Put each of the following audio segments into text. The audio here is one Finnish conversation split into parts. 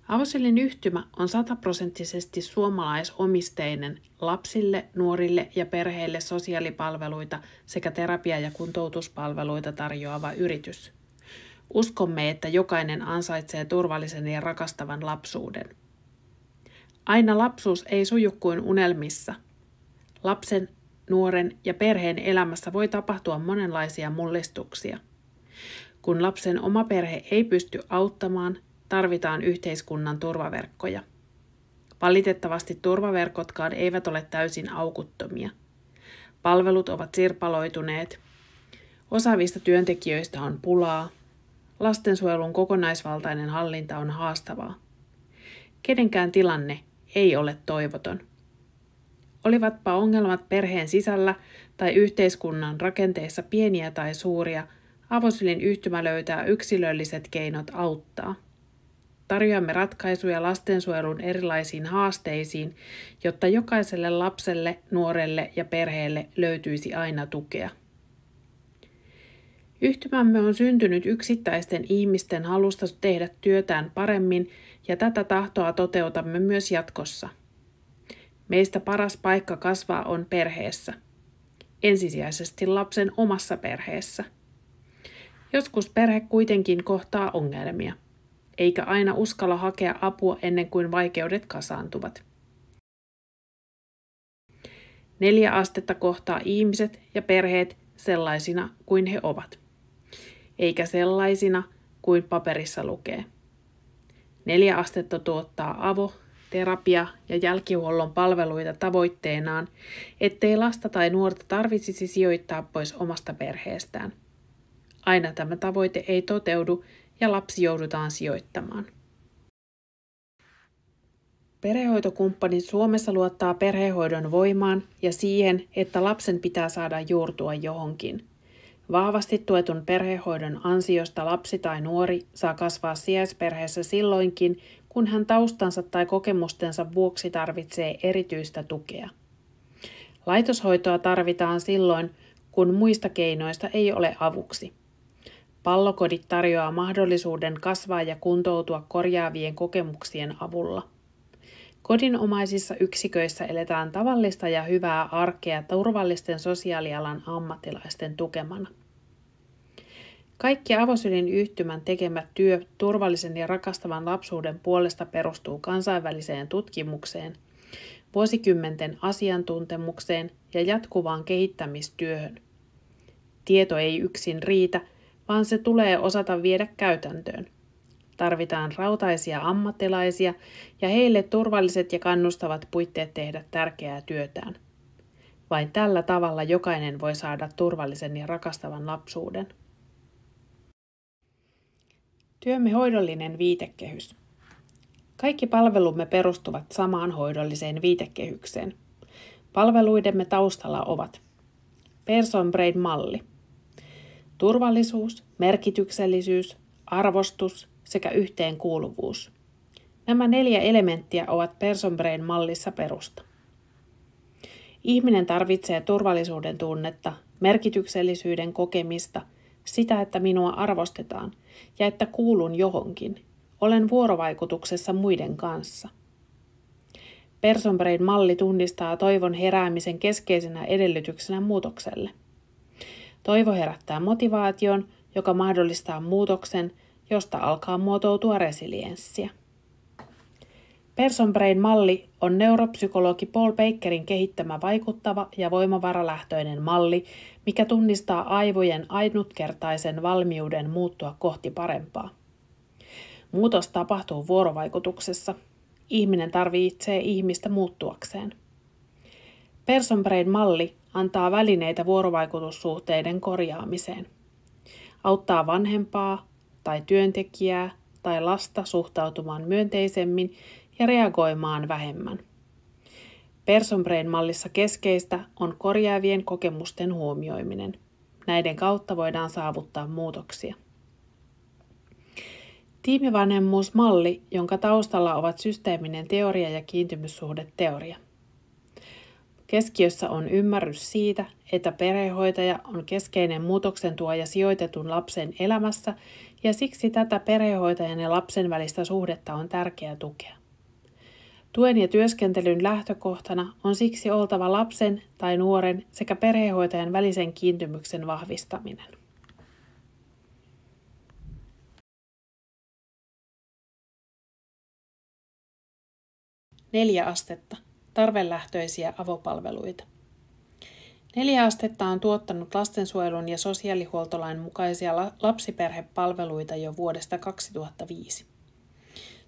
Avosylin yhtymä on 100% suomalaisomisteinen lapsille, nuorille ja perheille sosiaalipalveluita sekä terapia- ja kuntoutuspalveluita tarjoava yritys. Uskomme, että jokainen ansaitsee turvallisen ja rakastavan lapsuuden. Aina lapsuus ei suju kuin unelmissa. Lapsen, nuoren ja perheen elämässä voi tapahtua monenlaisia mullistuksia. Kun lapsen oma perhe ei pysty auttamaan, tarvitaan yhteiskunnan turvaverkkoja. Valitettavasti turvaverkotkaan eivät ole täysin aukuttomia. Palvelut ovat sirpaloituneet. Osaavista työntekijöistä on pulaa. Lastensuojelun kokonaisvaltainen hallinta on haastavaa. Kenenkään tilanne ei ole toivoton. Olivatpa ongelmat perheen sisällä tai yhteiskunnan rakenteissa pieniä tai suuria, Avosylin yhtymä löytää yksilölliset keinot auttaa. Tarjoamme ratkaisuja lastensuojelun erilaisiin haasteisiin, jotta jokaiselle lapselle, nuorelle ja perheelle löytyisi aina tukea. Yhtymämme on syntynyt yksittäisten ihmisten halusta tehdä työtään paremmin ja tätä tahtoa toteutamme myös jatkossa. Meistä paras paikka kasvaa on perheessä. Ensisijaisesti lapsen omassa perheessä. Joskus perhe kuitenkin kohtaa ongelmia, eikä aina uskalla hakea apua ennen kuin vaikeudet kasaantuvat. 4 astetta kohtaa ihmiset ja perheet sellaisina kuin he ovat, eikä sellaisina kuin paperissa lukee. 4 astetta tuottaa avo, terapia ja jälkihuollon palveluita tavoitteenaan, ettei lasta tai nuorta tarvitsisi sijoittaa pois omasta perheestään. Aina tämä tavoite ei toteudu ja lapsi joudutaan sijoittamaan. Perhehoitokumppanit Suomessa luottaa perhehoidon voimaan ja siihen, että lapsen pitää saada juurtua johonkin. Vahvasti tuetun perhehoidon ansiosta lapsi tai nuori saa kasvaa sijaisperheessä silloinkin, kun hän taustansa tai kokemustensa vuoksi tarvitsee erityistä tukea. Laitoshoitoa tarvitaan silloin, kun muista keinoista ei ole avuksi. Pallokodit tarjoaa mahdollisuuden kasvaa ja kuntoutua korjaavien kokemuksien avulla. Kodinomaisissa yksiköissä eletään tavallista ja hyvää arkea turvallisten sosiaalialan ammattilaisten tukemana. Kaikki Avosylin yhtymän tekemä työ turvallisen ja rakastavan lapsuuden puolesta perustuu kansainväliseen tutkimukseen, vuosikymmenten asiantuntemukseen ja jatkuvaan kehittämistyöhön. Tieto ei yksin riitä, vaan se tulee osata viedä käytäntöön. Tarvitaan rautaisia ammattilaisia ja heille turvalliset ja kannustavat puitteet tehdä tärkeää työtään. Vain tällä tavalla jokainen voi saada turvallisen ja rakastavan lapsuuden. Työmme hoidollinen viitekehys. Kaikki palvelumme perustuvat samaan hoidolliseen viitekehykseen. Palveluidemme taustalla ovat Person Brain-malli, turvallisuus, merkityksellisyys, arvostus sekä yhteenkuuluvuus. Nämä 4 elementtiä ovat Person Brain-mallissa perusta. Ihminen tarvitsee turvallisuuden tunnetta, merkityksellisyyden kokemista, sitä, että minua arvostetaan ja että kuulun johonkin. Olen vuorovaikutuksessa muiden kanssa. Person Brain-malli tunnistaa toivon heräämisen keskeisenä edellytyksenä muutokselle. Toivo herättää motivaation, joka mahdollistaa muutoksen, josta alkaa muotoutua resilienssiä. Person Brain-malli on neuropsykologi Paul Bakerin kehittämä vaikuttava ja voimavaralähtöinen malli, mikä tunnistaa aivojen ainutkertaisen valmiuden muuttua kohti parempaa. Muutos tapahtuu vuorovaikutuksessa. Ihminen tarvitsee ihmistä muuttuakseen. Person Brain-malli antaa välineitä vuorovaikutussuhteiden korjaamiseen. Auttaa vanhempaa tai työntekijää tai lasta suhtautumaan myönteisemmin ja reagoimaan vähemmän. Person Brain-mallissa keskeistä on korjaavien kokemusten huomioiminen. Näiden kautta voidaan saavuttaa muutoksia. Tiimivanhemmuusmalli, jonka taustalla ovat systeeminen teoria ja kiintymyssuhdeteoria. Keskiössä on ymmärrys siitä, että perhehoitaja on keskeinen muutoksen tuoja sijoitetun lapsen elämässä ja siksi tätä perhehoitajan ja lapsen välistä suhdetta on tärkeää tukea. Tuen ja työskentelyn lähtökohtana on siksi oltava lapsen tai nuoren sekä perhehoitajan välisen kiintymyksen vahvistaminen. 4 astetta. Tarvelähtöisiä avopalveluita. 4 astetta on tuottanut lastensuojelun ja sosiaalihuoltolain mukaisia lapsiperhepalveluita jo vuodesta 2005.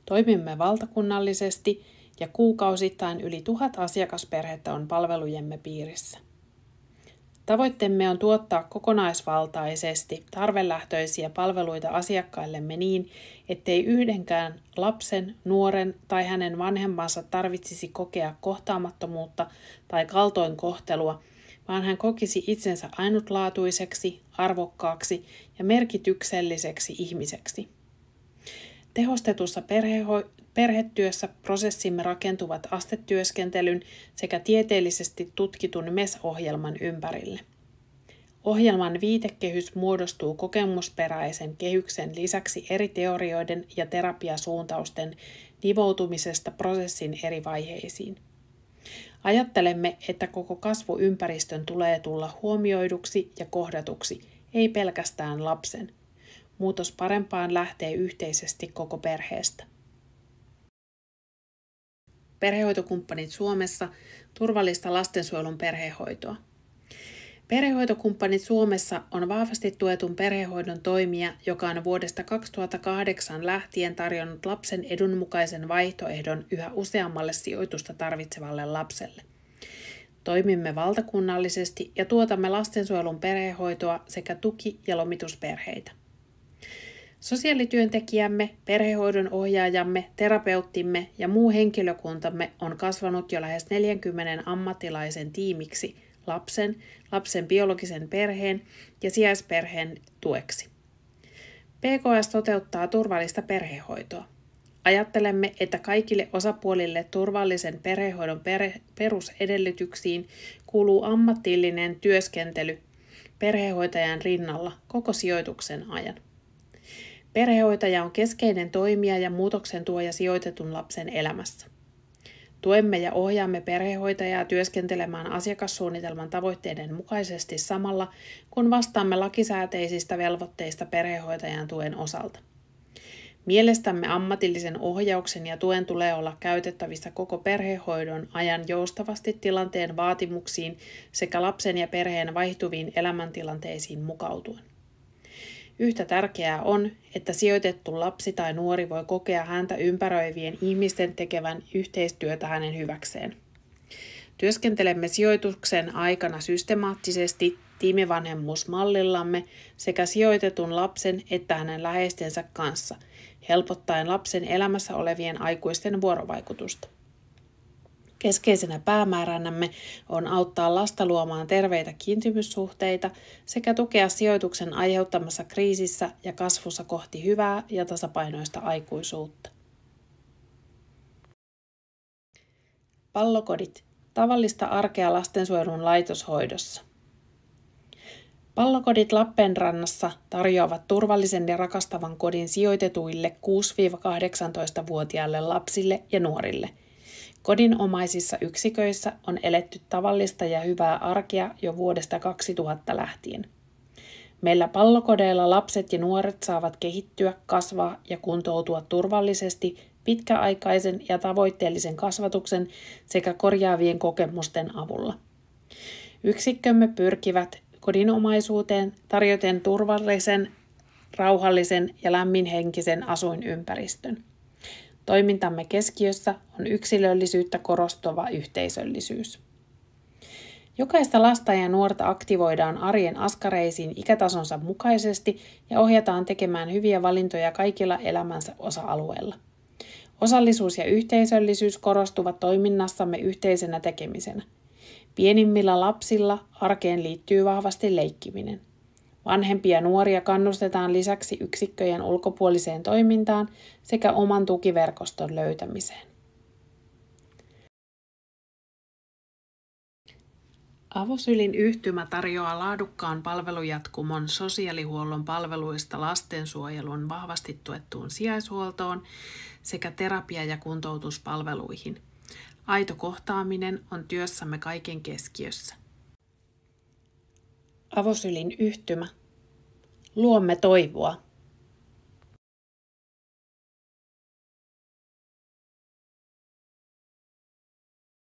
Toimimme valtakunnallisesti ja kuukausittain yli 1000 asiakasperhettä on palvelujemme piirissä. Tavoitteemme on tuottaa kokonaisvaltaisesti tarvelähtöisiä palveluita asiakkaillemme niin, ettei yhdenkään lapsen, nuoren tai hänen vanhempansa tarvitsisi kokea kohtaamattomuutta tai kaltoinkohtelua, vaan hän kokisi itsensä ainutlaatuiseksi, arvokkaaksi ja merkitykselliseksi ihmiseksi. Tehostetussa perhetyössä prosessimme rakentuvat astetyöskentelyn sekä tieteellisesti tutkitun MES-ohjelman ympärille. Ohjelman viitekehys muodostuu kokemusperäisen kehyksen lisäksi eri teorioiden ja terapiasuuntausten nivoutumisesta prosessin eri vaiheisiin. Ajattelemme, että koko kasvuympäristön tulee tulla huomioiduksi ja kohdatuksi, ei pelkästään lapsen. Muutos parempaan lähtee yhteisesti koko perheestä. Perhehoitokumppanit Suomessa, turvallista lastensuojelun perhehoitoa. Perhehoitokumppanit Suomessa on vahvasti tuetun perhehoidon toimija, joka on vuodesta 2008 lähtien tarjonnut lapsen edun mukaisen vaihtoehdon yhä useammalle sijoitusta tarvitsevalle lapselle. Toimimme valtakunnallisesti ja tuotamme lastensuojelun perhehoitoa sekä tuki- ja lomitusperheitä. Sosiaalityöntekijämme, perhehoidon ohjaajamme, terapeuttimme ja muu henkilökuntamme on kasvanut jo lähes 40 ammattilaisen tiimiksi lapsen biologisen perheen ja sijaisperheen tueksi. PKS toteuttaa turvallista perhehoitoa. Ajattelemme, että kaikille osapuolille turvallisen perhehoidon perusedellytyksiin kuuluu ammatillinen työskentely perhehoitajan rinnalla koko sijoituksen ajan. Perhehoitaja on keskeinen toimija ja muutoksen tuoja sijoitetun lapsen elämässä. Tuemme ja ohjaamme perhehoitajaa työskentelemään asiakassuunnitelman tavoitteiden mukaisesti samalla, kun vastaamme lakisääteisistä velvoitteista perhehoitajan tuen osalta. Mielestämme ammatillisen ohjauksen ja tuen tulee olla käytettävissä koko perhehoidon ajan joustavasti tilanteen vaatimuksiin sekä lapsen ja perheen vaihtuviin elämäntilanteisiin mukautuen. Yhtä tärkeää on, että sijoitettu lapsi tai nuori voi kokea häntä ympäröivien ihmisten tekevän yhteistyötä hänen hyväkseen. Työskentelemme sijoituksen aikana systemaattisesti tiimivanhemmuusmallillamme sekä sijoitetun lapsen että hänen läheistensä kanssa, helpottaen lapsen elämässä olevien aikuisten vuorovaikutusta. Keskeisenä päämääränämme on auttaa lasta luomaan terveitä kiintymyssuhteita sekä tukea sijoituksen aiheuttamassa kriisissä ja kasvussa kohti hyvää ja tasapainoista aikuisuutta. Pallokodit. Tavallista arkea lastensuojelun laitoshoidossa. Pallokodit Lappeenrannassa tarjoavat turvallisen ja rakastavan kodin sijoitetuille 6-18-vuotiaille lapsille ja nuorille. Kodinomaisissa yksiköissä on eletty tavallista ja hyvää arkea jo vuodesta 2000 lähtien. Meillä pallokodeilla lapset ja nuoret saavat kehittyä, kasvaa ja kuntoutua turvallisesti pitkäaikaisen ja tavoitteellisen kasvatuksen sekä korjaavien kokemusten avulla. Yksikkömme pyrkivät kodinomaisuuteen tarjoten turvallisen, rauhallisen ja lämminhenkisen asuinympäristön. Toimintamme keskiössä on yksilöllisyyttä korostava yhteisöllisyys. Jokaista lasta ja nuorta aktivoidaan arjen askareisiin ikätasonsa mukaisesti ja ohjataan tekemään hyviä valintoja kaikilla elämänsä osa-alueilla. Osallisuus ja yhteisöllisyys korostuvat toiminnassamme yhteisenä tekemisenä. Pienimmillä lapsilla arkeen liittyy vahvasti leikkiminen. Vanhempia ja nuoria kannustetaan lisäksi yksikköjen ulkopuoliseen toimintaan sekä oman tukiverkoston löytämiseen. Avosylin yhtymä tarjoaa laadukkaan palvelujatkumon sosiaalihuollon palveluista lastensuojelun vahvasti tuettuun sijaishuoltoon sekä terapia- ja kuntoutuspalveluihin. Aito kohtaaminen on työssämme kaiken keskiössä. Avosylin yhtymä. Luomme toivoa.